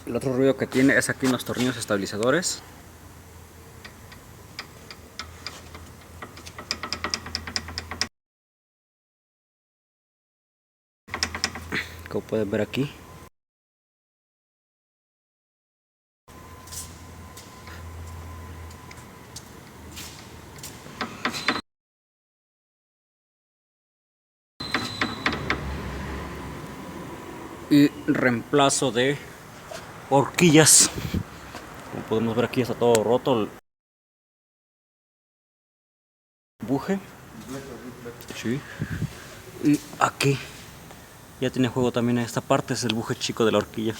El otro ruido que tiene es aquí en los tornillos estabilizadores. Como pueden ver aquí. Y reemplazo de horquillas. Como podemos ver aquí está todo roto el buje. Sí. Y aquí ya tiene juego también esta parte, es el buje chico de la horquilla.